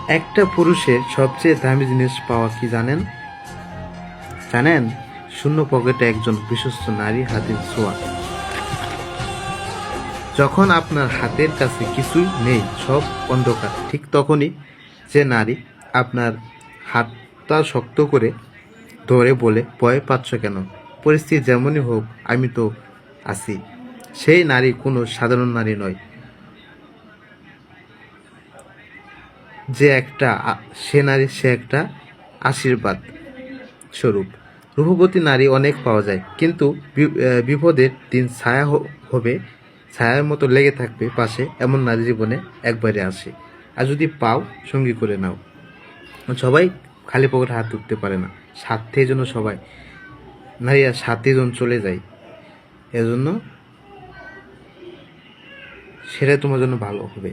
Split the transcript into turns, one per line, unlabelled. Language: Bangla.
একটা পুরুষের সবচেয়ে দামি জিনিস পাওয়া কি জানেন? জানেন? শূন্য পকেটে একজন বিশ্বস্ত নারী হাতের ছোঁয়া। যখন আপনার হাতের কাছে কিছুই নেই, সব অন্ধকার, ঠিক তখনই যে নারী আপনার হাতটা শক্ত করে ধরে বলে, ভয় পাচ্ছ কেন? পরিস্থিতি যেমনই হোক, আমি তো আছি। সেই নারী কোনো সাধারণ নারী নয়। সে একটা আশীর্বাদ স্বরূপ। রূপবতী নারী অনেক পাওয়া যায়, কিন্তু বিপদের দিন হবে, ছায়ার মতো লেগে থাকবে পাশে, এমন নারী জীবনে একবারে আসে। আর যদি পাও, সঙ্গী করে নাও। সবাই খালি পকেটে হাত উঠতে পারে না, স্বার্থের জন্য সবাই নারীরা স্বার্থের জন্য চলে যায়। এজন্য সেটাই তোমার জন্য ভালো হবে।